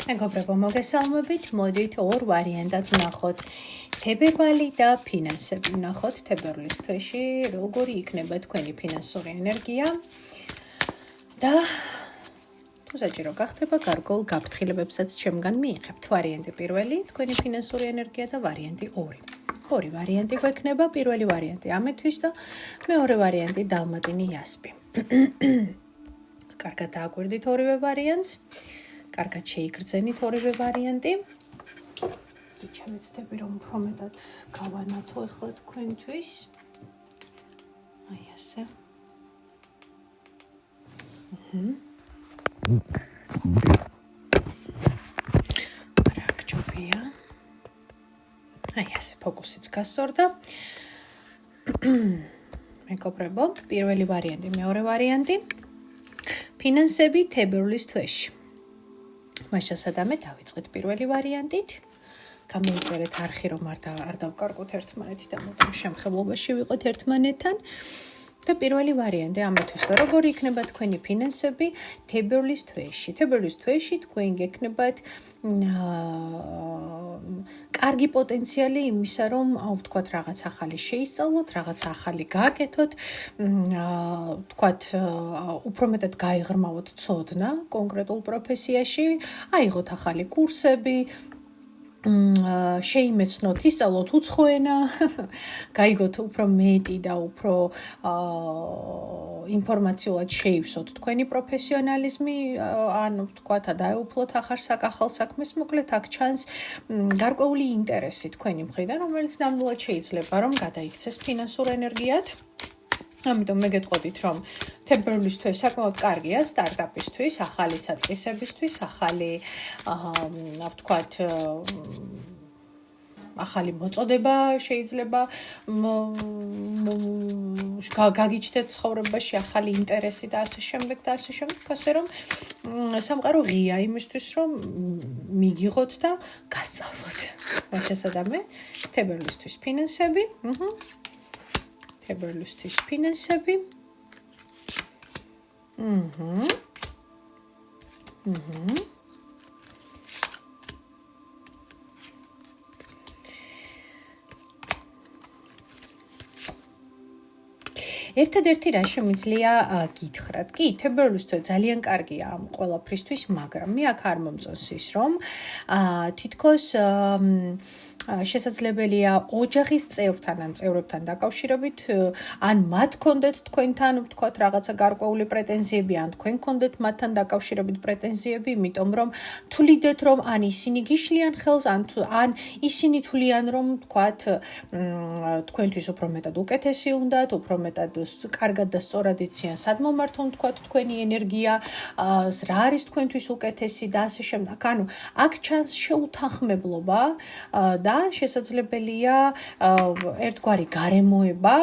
მეგობრებო, მოგესალმებით. მოდით ორ ვარიანტად ვნახოთ. თებერვალი და ფინანსები. ვნახოთ თებერვლის თვეში როგორი იქნება თქვენი ფინანსური ენერგია და თუ საჭირო გახდება გარკვეულ გაფრთხილებებსაც ჩემგან მიიღებთ. ვარიანტი პირველი, თქვენი ფინანსური ენერგია და ვარიანტი ორი. ორი ვარიანტი გვექნება, პირველი ვარიანტი ამეთვის და მეორე ვარიანტი დალმატინი იასპი. კარგად დააკვირდით ორივე ვარიანტს. კარგად შეიგრძენით ორივე ვარიანტი. Ჩემეცდები რომ უფრო მეტად გავანათო ახლა თქვენთვის. აი ასე. რა გჯობია. აი ასე ფოკუსიც გასწორდა. მეგობრებო, პირველი ვარიანტი, მეორე ვარიანტი. ფინანსები თებერვლის თვეში. მაშასადამე დავიწყეთ პირველი ვარიანტით. გამოიწერეთ არხი, რომ არ დავკარგოთ ერთმანეთით და მუდამ შემხებლობაში ვიყოთ ერთმანეთთან. და პირველი ვარიანტი ამათვის და როგორი იქნება თქვენი ფინანსები თებერვლის თვეში. თებერვლის თვეში თქვენ გექნებათ კარგი პოტენციალი იმისა, რომ ვთქვათ რაღაც ახალი შეისწავლოთ, რაღაც ახალი გააკეთოთ, ვთქვათ უფრო მეტად გაიღრმავოთ ცოდნა კონკრეტულ პროფესიაში, აიღოთ ახალი კურსები, შეიმეცნოთ, ისწავლოთ უცხო ენა, გაიგოთ უფრო მეტი და უფრო ინფორმაციულად შეივსოთ თქვენი პროფესიონალიზმი, ანუ ვთქვათ, დაეუფლოთ ახალ საქმეს, მოკლედ აქ ჩანს გარკვეული ინტერესი თქვენი მხრიდან, რომელიც ნამდვილად შეიძლება რომ გადაიქცეს ფინანსურ ენერგიად. ამიტომ მე გეტყოდით, რომ თებერვლის თვე საკმაოდ კარგია სტარტაპისთვის, ახალი საწყისებისთვის, ახალი ვთქვათ ახალი მოწოდება შეიძლება გაგიჩნდეთ ცხოვრებაში, ახალი ინტერესი და ასე შემდეგ და ასე შემდეგ, ასე რომ სამყარო ღია იმისთვის, რომ მიგიღოთ და გასწავლოთ. მაშასადამე თებერვლისთვის ფინანსები, თებერვლისთვის ფინანსები. ერთადერთი რა შემიძლია გითხრათ. კი, თებერვლის თვე ძალიან კარგია ამ ყველაფრისთვის, მაგრამ მე აქ არ მომწონს ის, რომ თითქოს შესაძლებელია ოჯახის წევრთან ან წევრებთან დაკავშირებით, ან მათ კონდეთ თქვენთან, ვთქვათ, რაღაცა გარკვეული პრეტენზიები, ან თქვენ კონდეთ მათთან დაკავშირებით პრეტენზიები, იმიტომ რომ თვლიდეთ, რომ ან ისინი გიშლიან ხელს, ან ისინი თვლიან, რომ ვთქვათ, თქვენთვის უფრო მეტად უკეთესი უნდათ, უფრო მეტად კარგად და სწორად იციან, სად მომართონ, ვთქვათ, თქვენი ენერგია, რა არის თქვენთვის უკეთესი და ასე შემდეგ. ანუ აქ ჩანს შეუთანხმებლობა და შესაძლებელია ერთგვარი გარემოება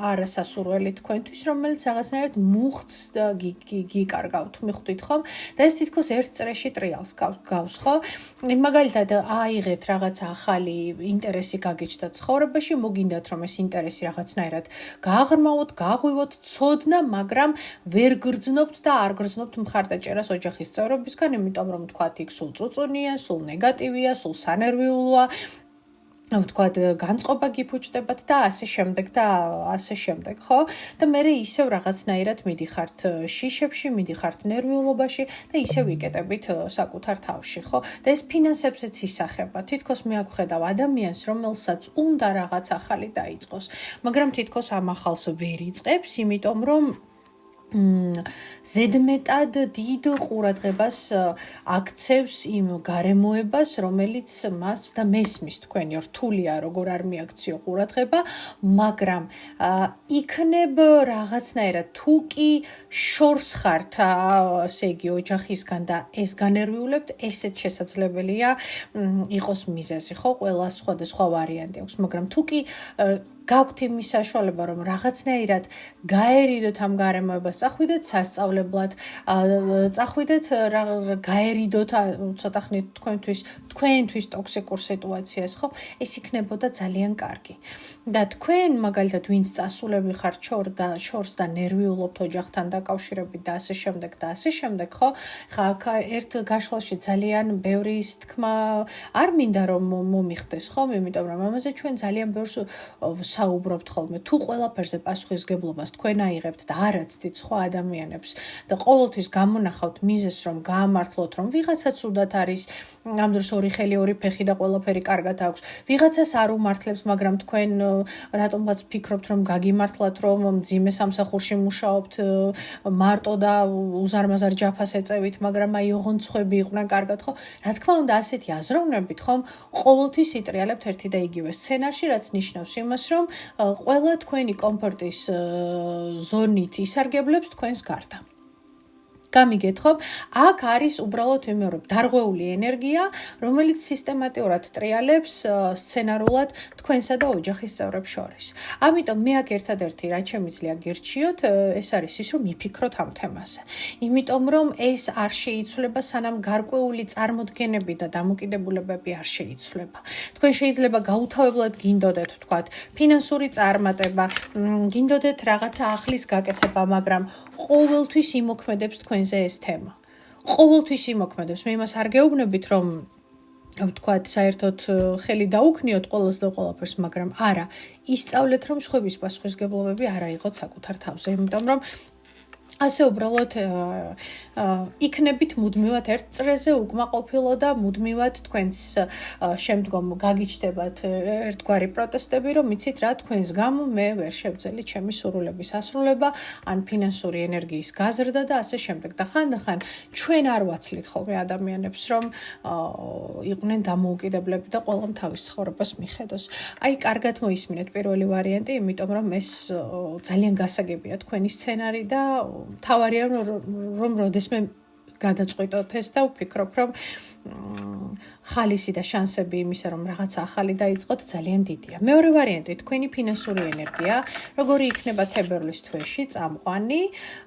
არასასურველი თქვენთვის, რომელიც რაღაცნაირად მუხტს გიკარგავთ, მიხვდით ხომ? და ეს თითქოს ერთ წრეში ტრიალს გავს, ხო? მაგალითად, აიღეთ რაღაცა ახალი ინტერესი გაგიჩნდათ ცხოვრებაში, მოგინდათ რომ ეს ინტერესი რაღაცნაირად გააღრმავოთ, გააღვივოთ, ცოდნა, მაგრამ ვერ გრძნობთ და არ გრძნობთ მხარდაჭერას ოჯახის წევრებისგან, იმიტომ რომ თქვათ იქ სულ წუწუნია, სულ ნეგატივია, სულ სანერვიულოა, ვთქვათ, განწყობა გიფუჭდებათ და ასე შემდეგ და ასე შემდეგ, ხო? და მე ისევ რაღაცნაირად მიდიხართ შიშებში, მიდიხართ ნერვიულობაში და ისევ ვიკეტებით საკუთარ თავში, ხო? და ეს ფინანსებზეც ისახება. თითქოს მე აქ ვხედავ ადამიანს, რომელსაც უნდა რაღაც ახალი დაიწყოს, მაგრამ თითქოს ამ ახალს ვერ იწყებს, იმიტომ რომ ზედმეტად დიდ ყურადღებას აქცევს იმ გარემოებას, რომელიც მას და მესმის თქვენი რთულია, როგორ არ მიაქციო ყურადღება, მაგრამ იქნებ რაღაცნაირად თუ კი შორს ხართ, ასე იგი ოჯახისგან და ეს განერვიულებთ, ესეც შესაძლებელია იყოს მიზეზი, ხო? ყველა სხვადასხვა ვარიანტი აქვს, მაგრამ თუ კი გაქვთ იმის საშუალება, რომ რაღაცნაირად გაერიდოთ ამ გარემოებას, წახვიდეთ სასწავლებლად, წახვიდეთ გაერიდოთ ცოტა ხნით თქვენთვის ტოქსიკურ სიტუაციას, ხო? ეს იქნებოდა ძალიან კარგი. და თქვენ მაგალითად ვინც წასულები ხართ შორს და ნერვიულობთ ოჯახთან დაკავშირებით და ასე შემდეგ, ხო? ხა ერთ გაშლაში ძალიან ბევრი ის თქმა არ მინდა რომ მომიხდეს, ხო? იმიტომ რომ ამაზე ჩვენ ძალიან ბევრს საუბრობთ ხოლმე. თუ ყველაფერზე პასუხისგებლობას თქვენ აიღებთ და არ აცდით სხვა ადამიანებს და ყოველთვის გამონახავთ მიზეზს რომ გაამართლოთ, რომ ვიღაცა ცუდად არის, ამ დროს ორი ხელი, ორი ფეხი და ყველაფერი კარგად აქვს. ვიღაცას არ უმართლებს, მაგრამ თქვენ რატომღაც ფიქრობთ, რომ გაგიმართლათ, რომ მძიმე სამსახურში მუშაობთ, მარტო და უზარმაზარ ჯაფას ეწევით, მაგრამ აი ოღონდ სხვები იყვნენ კარგად, ხო? რა თქმა უნდა, ასეთი აზროვნებით, ხომ, ყოველთვის იტრიალებთ ერთი და იგივე სცენარში, რაც ნიშნავს იმას, რომ ყველა თქვენი კომფორტის ზონით ისარგებლებს თქვენს გარდა. გამიგეთ, ხო? აქ არის უბრალოდ ვიმეორებ დარღვეული ენერგია, რომელიც სისტემატურად ტრიალებს სცენარულად თქვენსა და ოჯახის წევრებს შორის. ამიტომ მე აქ ერთადერთი რაც შემიძლია გირჩიოთ, ეს არის ის, რომ მიფიქროთ ამ თემაზე. იმიტომ რომ ეს არ შეიცვლება, სანამ გარკვეული წარმოდგენები და დამოკიდებულებები არ შეიცვლება. თქვენ შეიძლება გაუთავებლად გინდოდეთ, თქვათ, ფინანსური წარმატება, გინდოდეთ რაღაცა ახლის გაკეთება, მაგრამ ყოველთვის იმოქმედებს თქვენზე ეს თემა. ყოველთვის იმოქმედებს. მე იმას არ გეუბნებით, რომ ვთქვათ, საერთოდ ხელი დაუქნიოთ ყველას და ყველაფერს, მაგრამ არა, ისწავლეთ, რომ სხვების პასუხისგებლობები არ აიღოთ საკუთარ თავზე, იმიტომ რომ ასე უბრალოდ იქნებით მუდმივად ერთ წრეზე უკმაყოფილო და მუდმივად თქვენს შემდგომ გაგიჩნდებათ ერთგვარი პროტესტები, რომ იცით რა, თქვენს გამო მე ვერ შევძელი ჩემი სურვილების ასრულება, ან ფინანსური ენერგიის გაზრდა და ასე შემდეგ. და ხანდახან ჩვენ არ ვაცლით ხოლმე ადამიანებს, რომ იყვნენ დამოუკიდებლები და ყველამ თავის ცხოვრებას მიხედოს. აი, კარგად მოისმინეთ პირველი ვარიანტი, იმიტომ რომ ეს ძალიან გასაგებია თქვენი სცენარი და თავარია რომ როდესმე გადაწყვიტოთ ეს და ვფიქრობ, რომ ხალისი და შანსები იმისა, რომ რაღაცა ახალი დაიწყოთ, ძალიან დიდია. მეორე ვარიანტი, თქვენი ფინანსური ენერგია, როგორი იქნება თებერვლის თვეში, წამყვანი,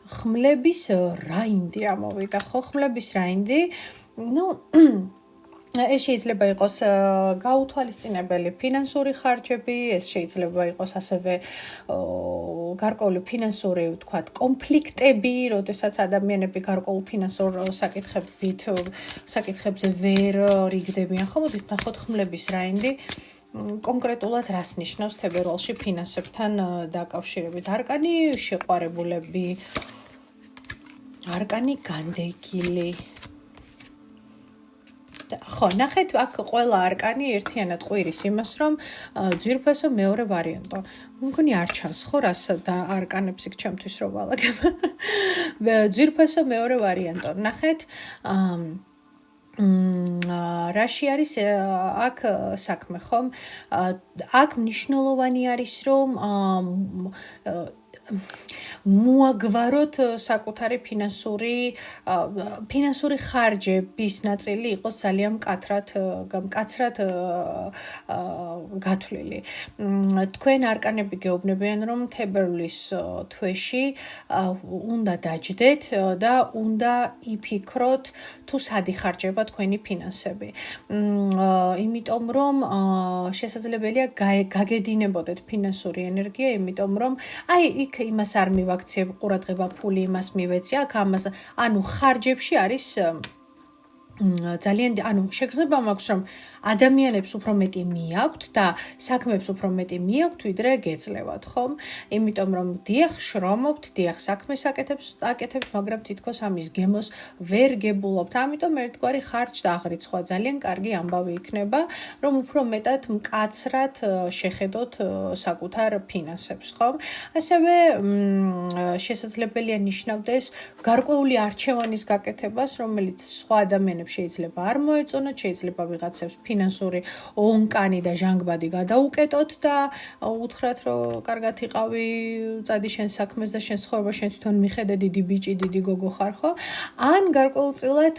ხმლების რაინდი ამოვიდა, ხო, ხმლების რაინდი, ეს შეიძლება იყოს გაუთვალისწინებელი ფინანსური ხარჯები, ეს შეიძლება იყოს ასევე გარკვეული ფინანსური, ვთქვათ, კონფლიქტები, როდესაც ადამიანები გარკვეულ ფინანსურ საკითხებზე ვერ რიგდებიან, ხო, მოდით ნახოთ ხმლების რაინდი. კონკრეტულად რას ნიშნავს თებერვალში ფინანსებთან დაკავშირებით? არკანი შეყვარებულები, არკანი განდეგილი. ხო, ნახეთ, აქ ყველა არკანი ერთიანად ყვირის იმას, რომ ძვირფასო მეორე ვარიანტო. მგონი არ ჩანს, ხო, რას და არკანებს იქ ჩემთვის რო ვალაგებ. ძვირფასო მეორე ვარიანტო. ნახეთ, რაში არის აქ საქმე, ხომ? აქ მნიშვნელოვანი არის, რომ მოაგვაროთ საკუთარი ფინანსური ხარჯების ნაწილი იყოს ძალიან მკაცრად გათვლილი. თქვენ არკანები გეუბნებიან, რომ თებერვლის თვეში უნდა დაჯდეთ და უნდა იფიქროთ, თუ სად იხარჯება თქვენი ფინანსები. იმიტომ რომ შესაძლებელია გაგედინებოდეთ ფინანსური ენერგია, იმიტომ რომ აი იქ იმას არ მივაქციებ, ყურადღება, ფული იმას მივეცი, აქ ამას, ანუ ხარჯებში არის ძალიან, ანუ შეგრძნება მაქვს, რომ ადამიანებს უფრო მეტი მიაქვთ და საქმეებს უფრო მეტი მიაქვთ, ვიდრე გეძლევათ, ხომ? იმიტომ რომ დიახ, შრომობთ, დიახ, საქმეს აკეთებთ, მაგრამ თითქოს ამის გემოს ვერ გებულობთ. ამიტომ ერთგვარი ხარჯ და აღრიცხვა ძალიან კარგი ამბავი იქნება, რომ უფრო მეტად მკაცრად შეხედოთ საკუთარ ფინანსებს, ხომ? ასევე შესაძლებელია ნიშნავდეს გარკვეული არჩევანის გაკეთებას, რომელიც სხვა ადამიანებს ვიღაცებს შეიძლება არ მოეწონოთ, შეიძლება ვიღაცებს ფინანსური ონკანი და ჟანგბადი გადაუკეტოთ და უთხრათ, რომ კარგად იყავი, წადი შენ საქმეს და შენ ცხოვრება შენ თვითონ მიხედე, დიდი ბიჭი, დიდი გოგო ხარ, ხო? ან გარკვეულწილად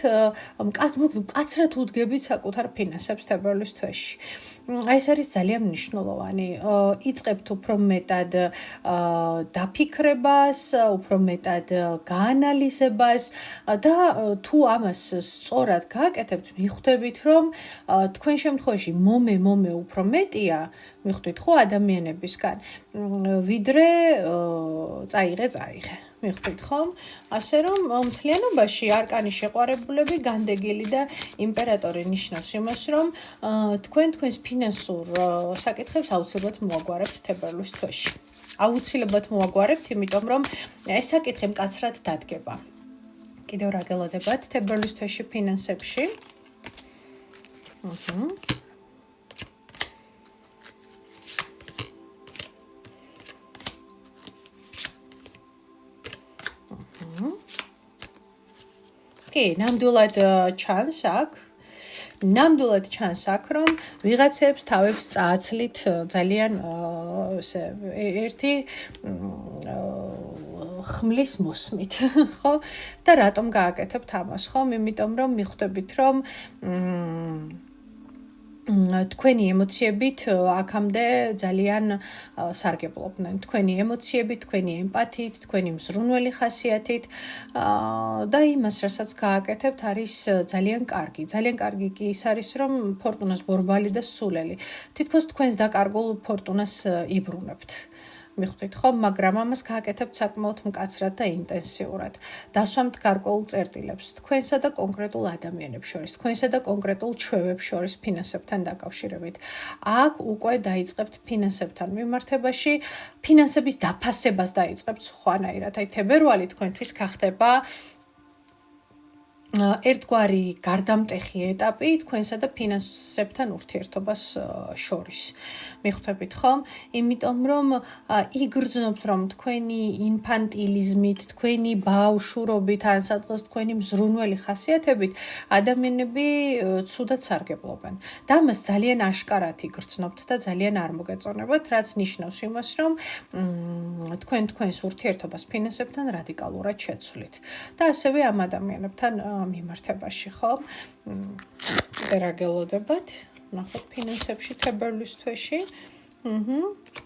მკაცრად უდგებით საკუთარ ფინანსებს თებერვლის თვეში. აი ეს არის ძალიან მნიშვნელოვანი. იწყებთ უფრო მეტად დაფიქრებას, უფრო მეტად გაანალიზებას და თუ ამას სწორად გააკეთებთ, მიხვდებით, რომ თქვენ შემთხვევაში მომე უფრო მეტია, მიხვდით ხო ადამიანებისგან, ვიდრე წაიღე. მიხვდით ხომ? ასე რომ მთლიანობაში არკანის შეყვარებულები, განდეგილი და იმპერატორი ნიშნავს იმას, რომ თქვენს ფინანსურ საკითხებს აუცილებლად მოაგვარებთ თებერვლის თვეში. აუცილებლად მოაგვარებთ, იმიტომ რომ ეს საკითხი მკაცრად დადგება. კიდევ რა გელოდებათ თებერვლის თვეში ფინანსებში? კი, ნამდვილად ჩანს აქ, რომ ვიღაცებს თავებს წააცლით ძალიან ერთი ხმლის მოსმით, ხო? და რატომ გააკეთებთ ამას, ხო? იმიტომ რომ მიხვდებით, რომ თქვენი ემოციებით აქამდე ძალიან სარგებლობდნენ. თქვენი ემოციებით, თქვენი ემპათიით, თქვენი მზრუნველი ხასიათით და იმას, რასაც გააკეთებთ, არის ძალიან კარგი. ძალიან კარგი კი ის არის, რომ ფორტუნას ბორბალი და სულელი. თითქოს თქვენს დაკარგულ ფორტუნას იბრუნებთ. მიხვდით ხო, მაგრამ ამას გააკეთებთ საკმაოდ მკაცრად და ინტენსიურად. დასვამთ გარკვეულ წერტილებს თქვენსა და კონკრეტულ ადამიანებს შორის, თქვენსა და კონკრეტულ ჩვევებს შორის ფინანსებთან დაკავშირებით. აქ უკვე დაიწყებთ ფინანსებთან მიმართებაში, ფინანსების დაფასებას დაიწყებთ სხვანაირად. აი თებერვალი თქვენთვის გახდება ერთგვარი გარდამტეხი ეტაპი თქვენსა და ფინანსებთან ურთიერთობას შორის. მიხვდებით ხომ? იმიტომ რომ იგრძნობთ, რომ თქვენი ინფანტილიზმით, თქვენი ბავშვურობით, ან სადღაც თქვენი მზრუნველი ხასიათებით ადამიანები ცუდად სარგებლობენ. და ამას ძალიან აშკარად იგრძნობთ და ძალიან არ მოგეწონებათ, რაც ნიშნავს იმას, რომ თქვენს ურთიერთობას ფინანსებთან რადიკალურად შეცვლით. და ასევე ამ ადამიანებთან მიმართებაში, ხო? რა გელოდებათ? ნახოთ ფინანსებში თებერვლის თვეში.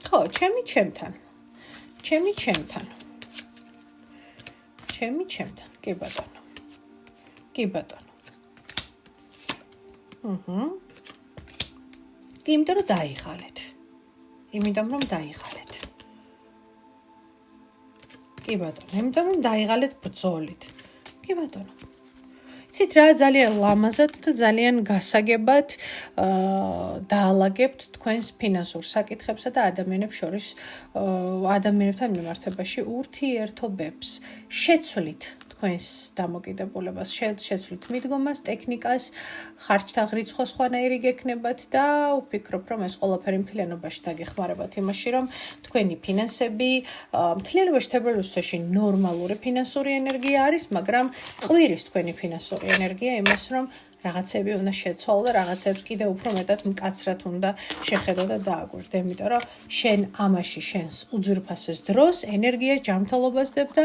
ხო, ჩემთან. კი ბატონო. კი, იმიტომ რომ დაიღალეთ. კი ბატონო, იმიტომ რომ დაიღალეთ ბრძოლით. კი ბატონო. იცით რა, ძალიან ლამაზად და ძალიან გასაგებად დაალაგებთ თქვენს ფინანსურ საკითხებსა და ადამიანებთან მიმართებაში ურთიერთობებს. შეცვლით თქვენს დამოკიდებულებას, შეცვლით მიდგომას, ტექნიკას, ხარჯთა რიცხვა სხვანაირი გექნებათ და ვფიქრობ, რომ ეს ყველაფერი მთლიანობაში დაგეხმარებათ იმაში, რომ თქვენი ფინანსები მთლიანობაში თებერვლის თვეში ნორმალური ფინანსური ენერგია არის, მაგრამ ყვირის თქვენი ფინანსური ენერგია იმას, რომ რაღაცები უნდა შეცვალო და რაღაცებს კიდევ უფრო მეტად მკაცრად უნდა შეხედო და დააგვირდე, იმიტომ რომ შენ ამაში შენს უძვირფასეს დროს, ენერგიას, ჯანმრთელობას დებ და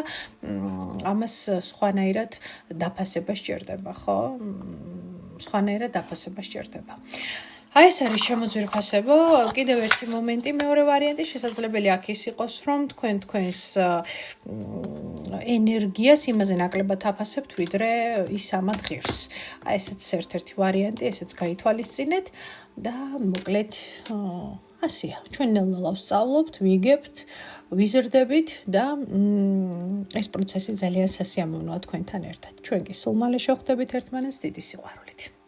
ამას სხვანაირად დაფასება სჭირდება, ხო? აი ეს არის შემოძვირფასება. კიდევ ერთი მომენტი, მეორე ვარიანტი შესაძლებელი აქ ის იყოს, რომ თქვენს ენერგიას იმაზე ნაკლებად აფასებთ, ვიდრე ის ამად ღირს. აი ესეც ერთ-ერთი ვარიანტი, ესეც გაითვალისწინეთ და მოკლედ ასეა. ჩვენ ნელ-ნელა ვსწავლობთ, ვიგებთ, ვიზრდებით და ეს პროცესი ძალიან სასიამოვნოა თქვენთან ერთად. ჩვენ კი სულ მალე შევხვდებით ერთმანეთს დიდი სიყვარულით.